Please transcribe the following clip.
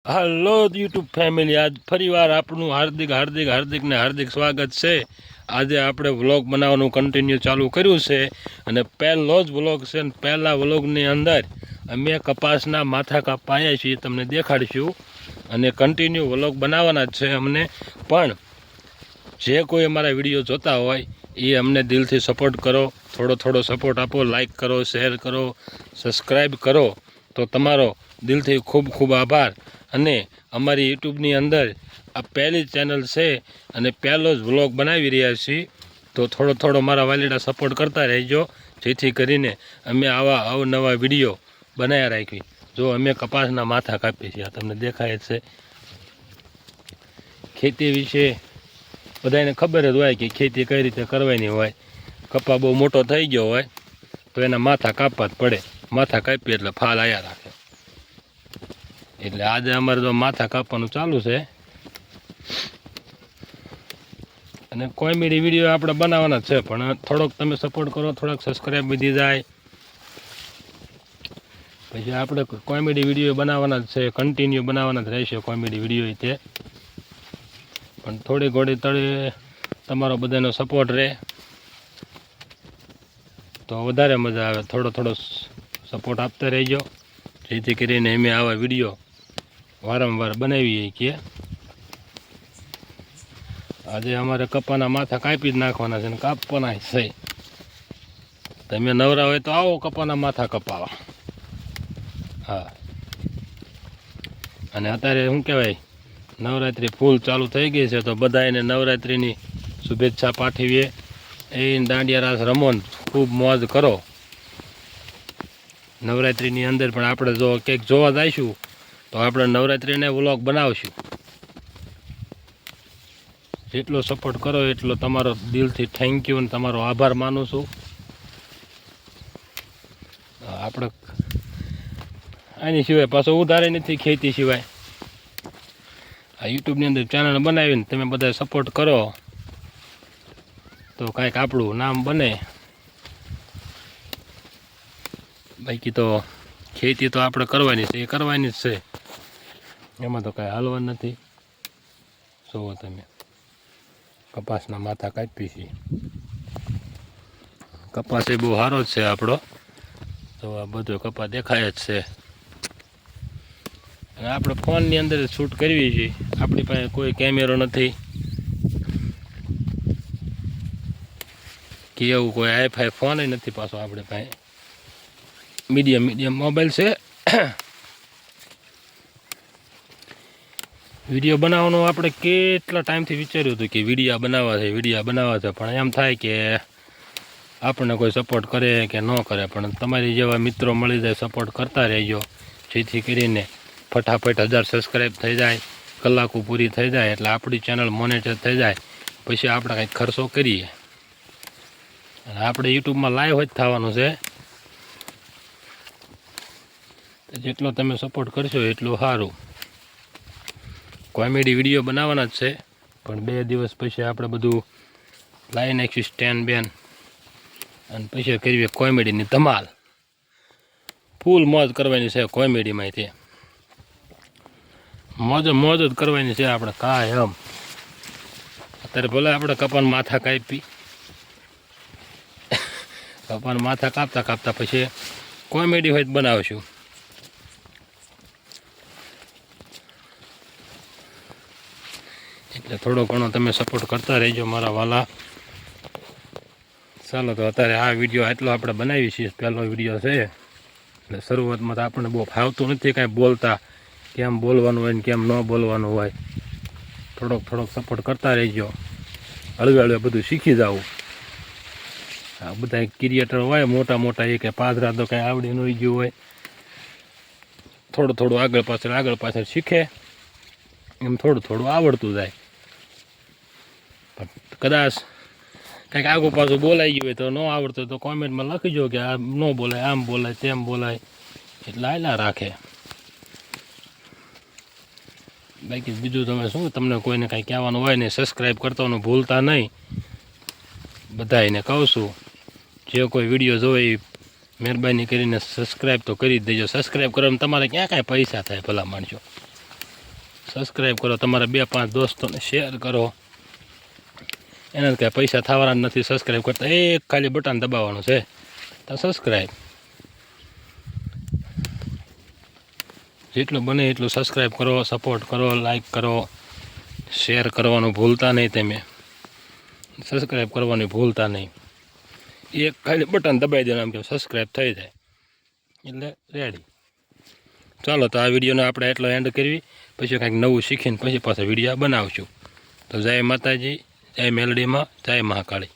Hello YouTube family, આજ ફરીવાર આપણું હાર્દિક સ્વાગત છે। આજે આપણે વ્લોગ બનાવવાનું કન્ટિન્યુ ચાલુ કર્યું છે અને પહેલો જ વ્લોગ છે અને પહેલા વ્લોગની અંદર અમે કપાસના માથા કાપાયા છીએ, તમને દેખાડીશું અને કન્ટિન્યુ વ્લોગ બનાવવાના જ છે અમને। પણ જે કોઈ અમારા વિડીયો જોતા હોય એ અમને દિલથી સપોર્ટ કરો, થોડો સપોર્ટ આપો, લાઈક કરો, શેર કરો, સબસ્ક્રાઈબ કરો તો તમારો દિલથી ખૂબ ખૂબ આભાર। અને અમારી યુટ્યુબની અંદર આ પહેલી ચેનલ છે અને પહેલો જ વ્લોગ બનાવી રહ્યા છીએ, તો થોડો મારા વાલીડા સપોર્ટ કરતા રહેજો, જેથી કરીને અમે આવા અવનવા વિડીયો બનાવ્યા રાખી। જો અમે કપાસના માથા કાપીએ છીએ, આ તમને દેખાય જ છે। ખેતી વિશે બધાને ખબર જ હોય કે ખેતી કઈ રીતે કરવાની હોય। કપા બહુ મોટો થઈ ગયો હોય તો એના માથા કાપવા જ પડે, માથા કાપીએ એટલે ફાલ આવ્યા રાખે। એટલે આજે અમારે તો માથા કાપવાનું ચાલુ છે અને કોમેડી વિડીયો આપણે બનાવવાના છે, પણ થોડોક તમે સપોર્ટ કરો, થોડાક સબસ્ક્રાઈબ વધી જાય પછી આપણે કોમેડી વિડીયો બનાવવાના જ છે, કન્ટિન્યુ બનાવવાના જ રહેશે કોમેડી વિડીયો તે। પણ થોડી ઘોડી તળે તમારો બધાનો સપોર્ટ રહે તો વધારે મજા આવે। થોડો સપોર્ટ આપતા રહેજો, જેથી કરીને અમે આવા વિડીયો વારંવાર બનાવીએ છીએ। આજે અમારે કપાના માથા કાપી જ નાખવાના છે અને કાપવાના છે। તમે નવરા હોય તો આવો કપાના માથા કપાવા। હા, અને અત્યારે શું કહેવાય, નવરાત્રિ ફૂલ ચાલુ થઈ ગઈ છે, તો બધા એને નવરાત્રિની શુભેચ્છા પાઠવીએ। એ દાંડિયા રાસ રમો, ખૂબ મોજ કરો। નવરાત્રિની અંદર પણ આપણે જો કંઈક જોવા જઈશું તો આપણે નવરાત્રિને વ્લોગ બનાવશું। જેટલો સપોર્ટ કરો એટલો તમારો દિલથી થેન્ક યુ અને તમારો આભાર માનું છું। આપણે આની સિવાય પાછો ઉધારે નથી, ખેતી સિવાય આ યુટ્યુબની અંદર ચેનલ બનાવીને તમે બધા સપોર્ટ કરો તો કાંઈક આપણું નામ બને। બાકી તો ખેતી તો આપણે કરવાની છે, એ કરવાની જ છે, એમાં તો કાંઈ હાલવા નથી। જુઓ તમે કપાસના માથા કાપી છે, કપાસ એ બહુ સારો જ છે આપણો, તો આ બધો કપાસ દેખાય જ છે। અને આપણે ફોનની અંદર શૂટ કરવી છીએ, આપણી પાસે કોઈ કેમેરો નથી કે એવું કોઈ હાઈફાઈ ફોન નથી પાછો આપણે પાસે, મીડિયમ મોબાઈલ છે। વિડીયો બનાવવાનું આપણે કેટલા ટાઈમથી વિચાર્યું હતું કે વિડીયો બનાવવા છે, પણ એમ થાય કે આપણને કોઈ સપોર્ટ કરે કે ન કરે, પણ તમારી જેવા મિત્રો મળી જાય, સપોર્ટ કરતા રહેજો, જેથી કરીને ફટાફટ 1000 સબસ્ક્રાઈબ થઈ જાય, કલાકો પૂરી થઈ જાય એટલે આપણી ચેનલ મોનેટાઈઝ થઈ જાય, પછી આપણે કંઈક ખર્ચો કરીએ અને આપણે યુટ્યુબમાં લાઈવ જ થવાનું છે। જેટલો તમે સપોર્ટ કરશો એટલું સારું। કોમેડી વિડીયો બનાવવાના જ છે, પણ 2 દિવસ પછી આપણે બધું લાવી નાખીશું સ્ટેન્ડ બેન, અને પછી કરીએ કોમેડીની ધમાલ, ફૂલ મોજ કરવાની છે કોમેડીમાં। તે મોજ જ કરવાની છે આપણે કાયમ। અત્યારે ભલે આપણે કપાન માથા કાપી, કપાન માથા કાપતા પછી કોમેડી હોય બનાવશું। એટલે થોડો ઘણો તમે સપોર્ટ કરતા રહેજો મારા વાલા। ચાલો તો અત્યારે આ વિડીયો આટલો આપણે બનાવી છીએ, પહેલો વિડીયો છે એટલે શરૂઆતમાં તો આપણને બહુ ફાવતું નથી કાંઈ બોલતા, કેમ બોલવાનું હોય ને કેમ ન બોલવાનું હોય, થોડોક સપોર્ટ કરતા રહેજો, હળવે બધું શીખી જાવું। આ બધા ક્રિએટર હોય મોટા એ કે પાદરા તો કાંઈ આવડી ન ગયું હોય, થોડું આગળ પાછળ શીખે એમ થોડું આવડતું જાય। કદાચ કંઈક આગળ પાછું બોલાઈ ગયું હોય તો ન આવડતું તો કોમેન્ટમાં લખીજો કે આ ન બોલાય, આમ બોલાય, તેમ બોલાય, એટલે આયલા રાખે। બાકી બીજું તમે શું, તમને કોઈને કાંઈ કહેવાનું હોય ને સબસ્ક્રાઈબ કરવાનું ભૂલતા નહીં, બધાને કહું છું, જે કોઈ વિડીયો જોવે એ મહેરબાની કરીને સબસ્ક્રાઈબ તો કરી જ દેજો। સબસ્ક્રાઈબ કરવામાં તમારે ક્યાં કાંઈ પૈસા થાય ભલા માણસો, સબસ્ક્રાઈબ કરો, તમારા 2-5 દોસ્તોને શેર કરો. એના કાંઈ પૈસા થવાના નથી સબસ્ક્રાઈબ કરતા, એક ખાલી બટન દબાવવાનું છે તો સબસ્ક્રાઈબ. જેટલું બને એટલું સબસ્ક્રાઈબ કરો, સપોર્ટ કરો, લાઈક કરો, શેર કરવાનું ભૂલતા નહીં. તમે સબસ્ક્રાઈબ કરવાની ભૂલતા નહીં. એક ખાલી બટન દબાવી દેવાનું, આમ કે સબસ્ક્રાઈબ થઈ જાય એટલે રેડી. ચાલો તો આ વિડીયોને આપણે એટલો એન્ડ કરવી, પછી કાંઈક નવું શીખીને પછી પાછા વિડીયો બનાવશું. તો જય માતાજી, જય મેલડીમાં, જય મહાકાળી.